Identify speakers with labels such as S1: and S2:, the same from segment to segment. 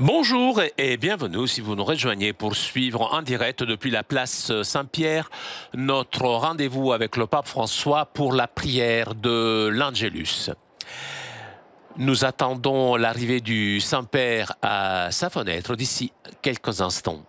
S1: Bonjour et bienvenue si vous nous rejoignez pour suivre en direct depuis la place Saint-Pierre notre rendez-vous avec le pape François pour la prière de l'Angélus. Nous attendons l'arrivée du Saint-Père à sa fenêtre d'ici quelques instants.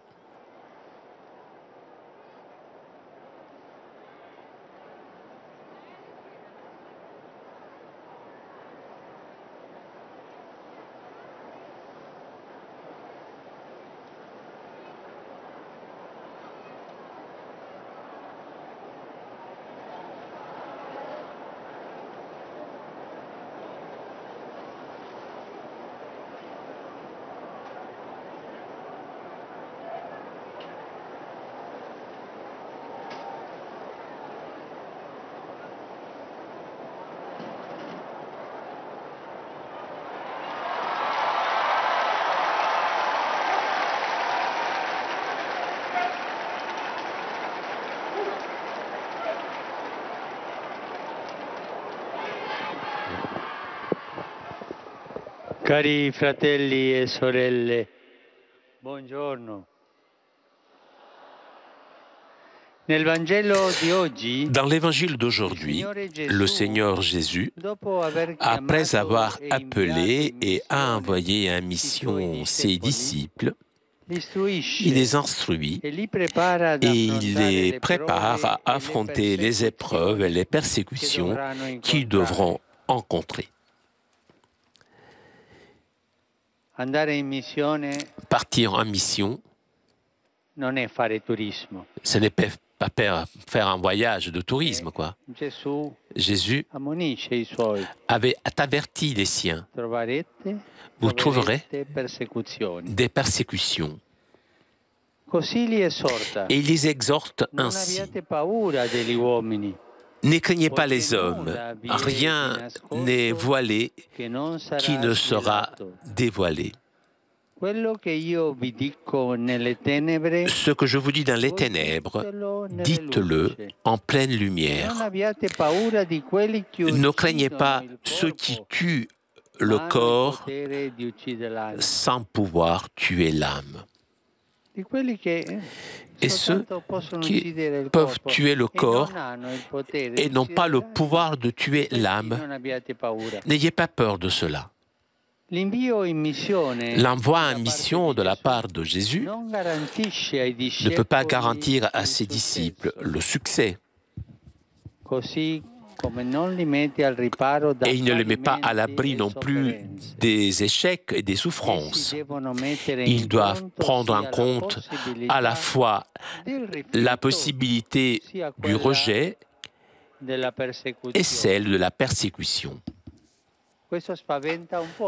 S2: Cari fratelli e sorelle, buongiorno.
S1: Dans l'évangile d'aujourd'hui, le Seigneur Jésus, après avoir appelé et a envoyé en mission ses disciples, il les instruit et il les prépare à affronter les épreuves et les persécutions qu'ils devront rencontrer. Partir en mission, ce n'est pas faire un voyage de tourisme, quoi. Jésus avait averti les siens. Vous trouverez des persécutions. Et il les exhorte ainsi. Ne craignez pas les hommes, rien n'est voilé qui ne sera dévoilé. Ce que je vous dis dans les ténèbres, dites-le en pleine lumière. Ne craignez pas ceux qui tuent le corps sans pouvoir tuer l'âme. Et ceux qui peuvent tuer le corps et n'ont pas le pouvoir de tuer l'âme, n'ayez pas peur de cela. L'envoi en mission de la part de Jésus ne peut pas garantir à ses disciples le succès. Et il ne les met pas à l'abri non plus des échecs et des souffrances. Ils doivent prendre en compte à la fois la possibilité du rejet et celle de la persécution.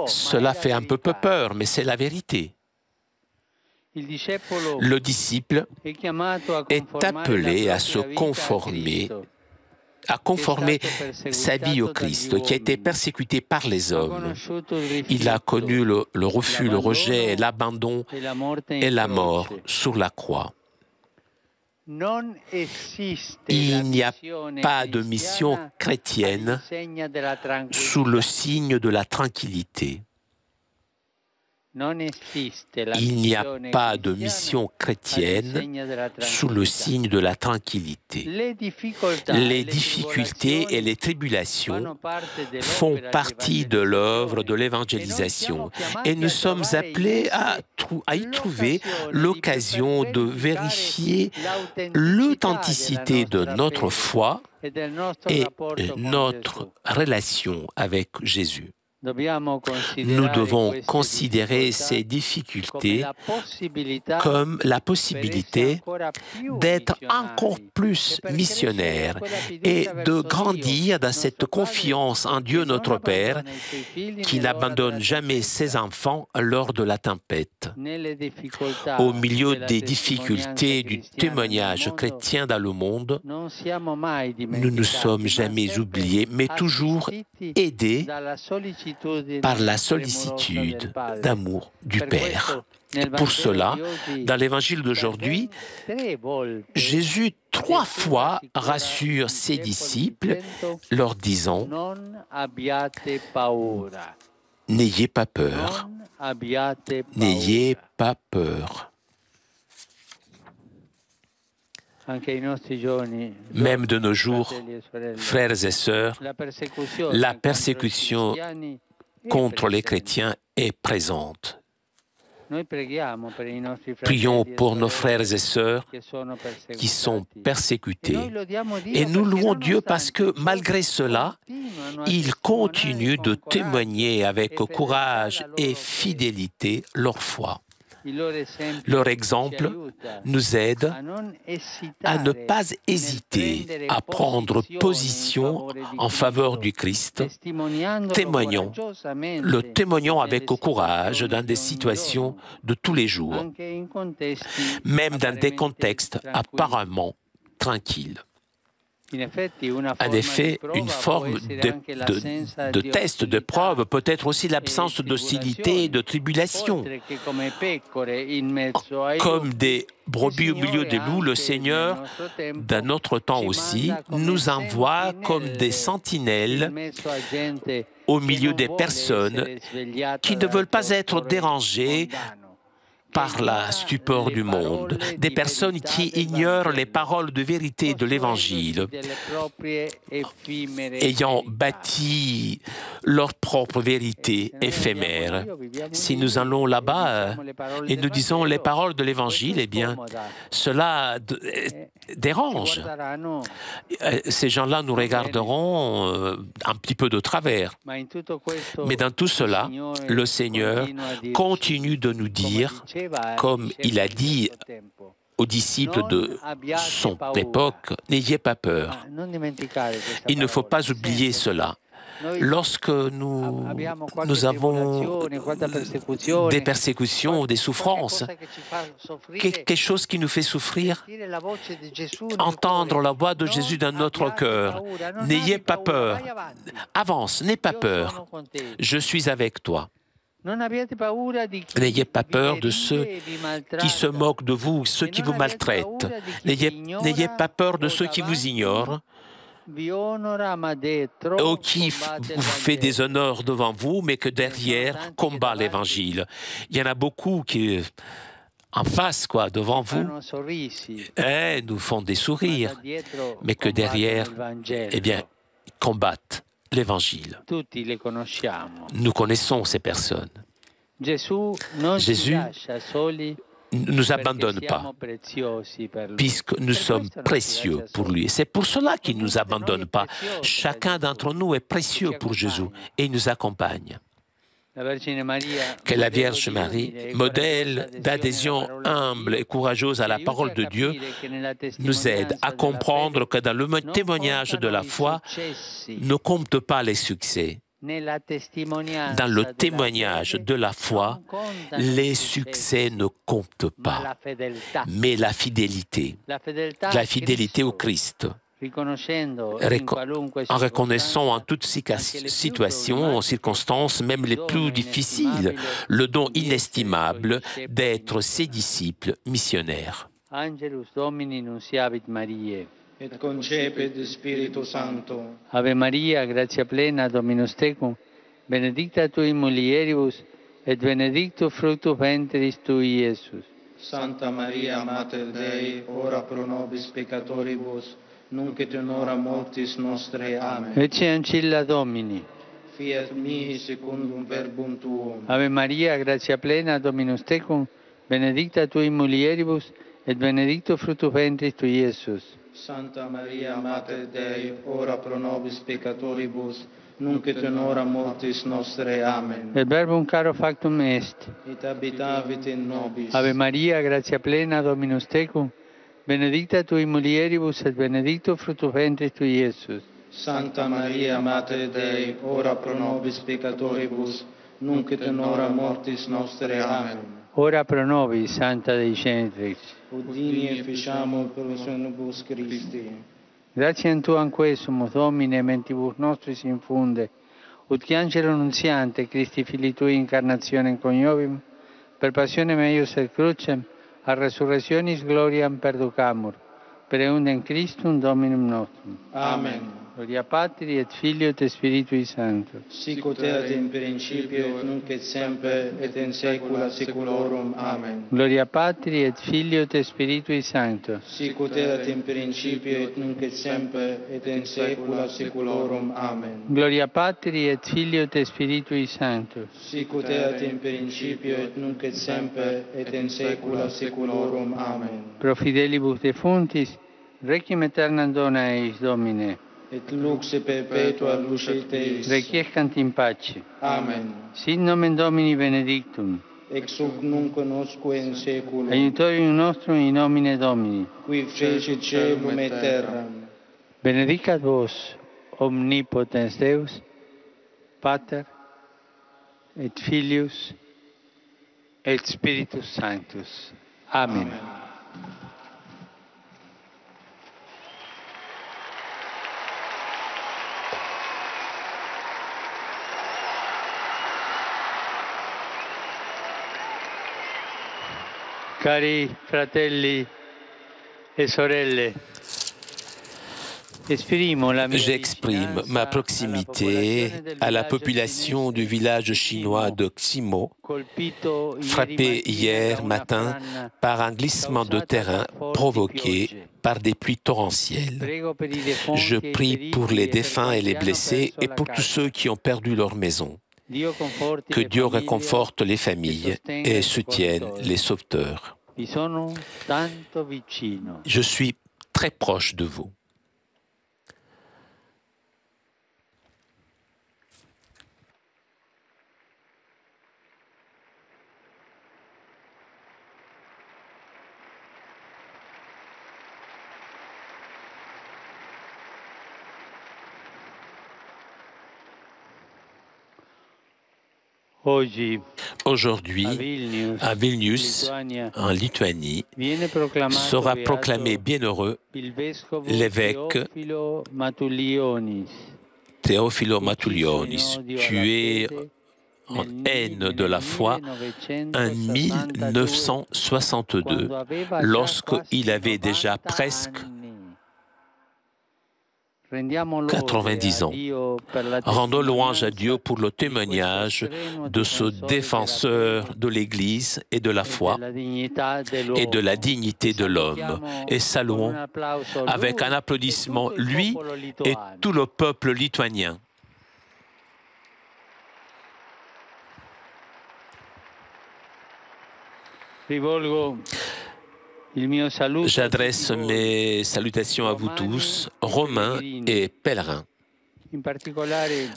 S1: Cela fait un peu peur, mais c'est la vérité. Le disciple est appelé à se conformer, à conformer sa vie au Christ, qui a été persécuté par les hommes. Il a connu le refus, le rejet, l'abandon et la mort sur la croix. Il n'y a pas de mission chrétienne sous le signe de la tranquillité. Il n'y a pas de mission chrétienne sous le signe de la tranquillité. Les difficultés et les tribulations font partie de l'œuvre de l'évangélisation et nous sommes appelés à y trouver l'occasion de vérifier l'authenticité de notre foi et notre relation avec Jésus. Nous devons considérer ces difficultés comme la possibilité d'être encore plus missionnaires et de grandir dans cette confiance en Dieu notre Père qui n'abandonne jamais ses enfants lors de la tempête. Au milieu des difficultés du témoignage chrétien dans le monde, nous ne sommes jamais oubliés, mais toujours aidés par la sollicitude d'amour du Père. Pour cela, dans l'évangile d'aujourd'hui, Jésus 3 fois rassure ses disciples, leur disant « N'ayez pas peur, N'ayez pas peur. Même de nos jours, frères et sœurs, la persécution contre les chrétiens est présente. Prions pour nos frères et sœurs qui sont persécutés. Et nous louons Dieu parce que malgré cela, ils continuent de témoigner avec courage et fidélité leur foi. Leur exemple nous aide à ne pas hésiter à prendre position en faveur du Christ, le témoignant avec courage dans des situations de tous les jours, même dans des contextes apparemment tranquilles. En effet, une forme de test, de preuve, peut être aussi l'absence d'hostilité et de tribulation. Comme des brebis au milieu des loups, le Seigneur, dans notre temps aussi, nous envoie comme des sentinelles au milieu des personnes qui ne veulent pas être dérangées par la stupeur du monde, des personnes qui ignorent les paroles de vérité de l'Évangile, ayant bâti leur propre vérité éphémère. Si nous allons là-bas et nous disons les paroles de l'Évangile, eh bien, cela dérange. Ces gens-là nous regarderont un petit peu de travers. Mais dans tout cela, le Seigneur continue de nous dire, comme il a dit aux disciples de son époque, n'ayez pas peur. Il ne faut pas oublier cela. Lorsque nous avons des persécutions, des souffrances, quelque chose qui nous fait souffrir, entendre la voix de Jésus dans notre cœur. N'ayez pas peur. Avance, n'aie pas peur. Je suis avec toi. N'ayez pas peur de ceux qui se moquent de vous, ceux qui vous maltraitent. N'ayez pas peur de ceux qui vous ignorent ou qui vous fait des honneurs devant vous, mais que derrière combat l'Évangile. Il y en a beaucoup qui, en face, devant vous, nous font des sourires, mais que derrière, eh bien, combattent l'Évangile. Nous connaissons ces personnes. Jésus ne nous abandonne pas, puisque nous sommes précieux pour lui. C'est pour cela qu'il ne nous abandonne pas. Chacun d'entre nous est précieux pour Jésus et il nous accompagne. Que la Vierge Marie, modèle d'adhésion humble et courageuse à la parole de Dieu, nous aide à comprendre que dans le témoignage de la foi, ne comptent pas les succès. Dans le témoignage de la foi, les succès ne comptent pas, mais la fidélité au Christ. En reconnaissant en toutes situations, en circonstances, même les plus difficiles, le don inestimable d'être ses disciples missionnaires.
S2: Angelus Domini nunciavit Mariae.
S3: Et concepit Spiritu Sancto.
S2: Ave Maria, gratia plena, Dominus tecum, benedicta tui mulieribus, et benedictus fructus ventris tui, Iesus.
S3: Santa Maria, Mater Dei, ora pro nobis peccatoribus, nunc et in hora mortis nostre. Amen.
S2: Ecce ancilla Domini.
S3: Fiat mihi secundum verbum tuum.
S2: Ave Maria, gratia plena, Dominus tecum, benedicta tui mulieribus, et benedictus fructus ventris tui, Iesus.
S3: Santa Maria, Mater Dei, ora pro nobis peccatoribus, nunc et in hora mortis nostre. Amen.
S2: Et verbum caro factum est.
S3: Et habitavit in nobis.
S2: Ave Maria, gratia plena, Dominus tecum, benedicta tui mulieribus, et benedictus fructus ventris tui, Iesus.
S3: Santa Maria, Mater Dei, ora pro nobis peccatoribus, nunc et in hora mortis nostre. Amen.
S2: Ora pro nobis, Santa Dei Genitrix.
S3: Udini e ficiamo promissionibus Christi.
S2: Gratiam Tuam quesumus, Domine, mentibus nostris infunde, ut qui angelo nunziante, Christi Filii Tui, incarnationem coniovim, per passionem eius et crucem, a resurrectionis gloriam perducamur, per eundem Christum Dominum nostrum.
S3: Amen.
S2: Gloria Patri et Filio et Spiritui Sancto.
S3: Sic ut erat in principio et nunc et semper et in saecula saeculorum. Amen.
S2: Gloria Patri et Filio et Spiritui Sancto.
S3: Sic ut erat in principio et nunc et semper et in saecula saeculorum. Amen.
S2: Gloria Patri et Filio et Spiritui Sancto.
S3: Sic ut erat in principio et nunc et semper et in saecula saeculorum. Amen.
S2: Pro fidelibus defunctis, requiem aeternam dona eis, Domine.
S3: Et lux perpetua lucet eis.
S2: Requiescant in pace.
S3: Amen.
S2: Sit nomen Domini benedictum.
S3: Ex hoc nunc nosque in saeculum.
S2: Aiutorium nostrum in nomine Domini.
S3: Qui fecit caelum et terram.
S2: Benedicat vos, omnipotens Deus, Pater, et Filius, et Spiritus Sanctus. Amen. Cari fratelli e sorelle,
S1: j'exprime ma proximité à la population du village chinois de Ximo, frappé hier matin par un glissement de terrain provoqué par des pluies torrentielles. Je prie pour les défunts et les blessés et pour tous ceux qui ont perdu leur maison. Que Dieu réconforte les familles et soutienne les sauveteurs. Je suis très proche de vous. Aujourd'hui, à Vilnius, en Lituanie, sera proclamé bienheureux l'évêque Teofilo Matulionis, tué en haine de la foi en 1962, lorsqu'il avait déjà presque 90 ans. Rendons louange à Dieu pour le témoignage de ce défenseur de l'Église et de la foi et de la dignité de l'homme. Et saluons avec un applaudissement lui et tout le peuple lituanien. J'adresse mes salutations à vous tous, Romains et pèlerins.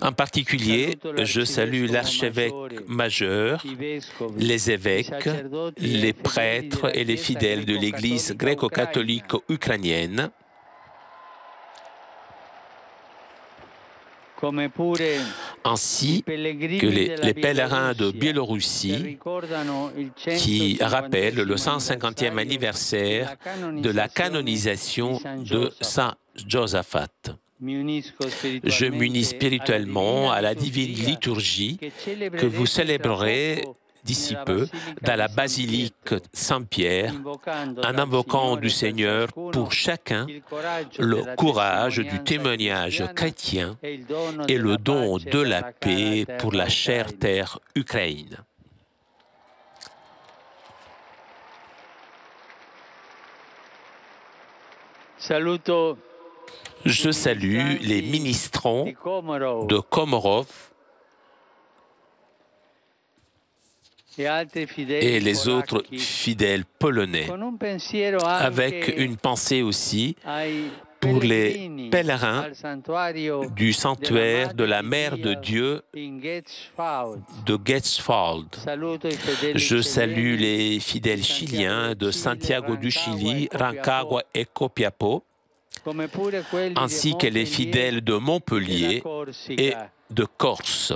S1: En particulier, je salue l'archevêque majeur, les évêques, les prêtres et les fidèles de l'Église gréco-catholique ukrainienne, ainsi que les pèlerins de Biélorussie qui rappellent le 150e anniversaire de la canonisation de Saint Josaphat. Je m'unis spirituellement à la divine liturgie que vous célébrerez d'ici peu dans la basilique Saint-Pierre en invoquant du Seigneur pour chacun le courage du témoignage chrétien et le don de la paix pour la chère terre Ukraine. Je salue les ministrants de Komorov et les autres fidèles polonais, avec une pensée aussi pour les pèlerins du sanctuaire de la Mère de Dieu de Getzfeld. Je salue les fidèles chiliens de Santiago du Chili, Rancagua et Copiapó, ainsi que les fidèles de Montpellier et de Corse.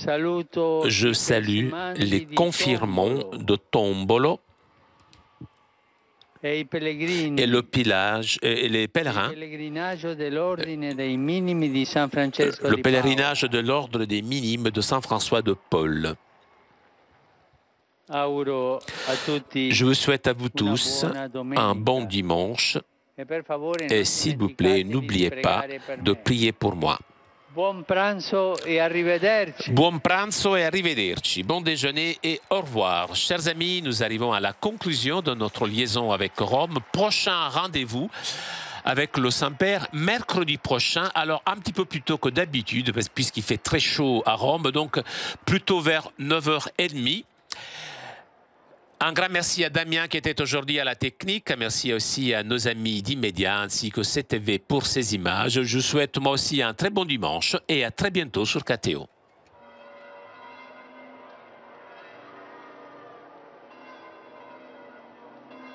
S1: Je salue les confirmants de Tombolo et le pillage et les pèlerins, le pèlerinage de l'ordre des minimes de Saint François de Paul. Je vous souhaite à vous tous un bon dimanche Et s'il vous plaît, n'oubliez pas de prier pour moi.
S2: Buon pranzo e arrivederci.
S1: Buon pranzo e arrivederci. Bon déjeuner et au revoir. Chers amis, nous arrivons à la conclusion de notre liaison avec Rome. Prochain rendez-vous avec le Saint-Père mercredi prochain. Alors un petit peu plus tôt que d'habitude, puisqu'il fait très chaud à Rome, donc plutôt vers 9h30. Un grand merci à Damien qui était aujourd'hui à la technique. Merci aussi à nos amis d'Immédiat ainsi que CTV pour ces images. Je souhaite moi aussi un très bon dimanche et à très bientôt sur KTO.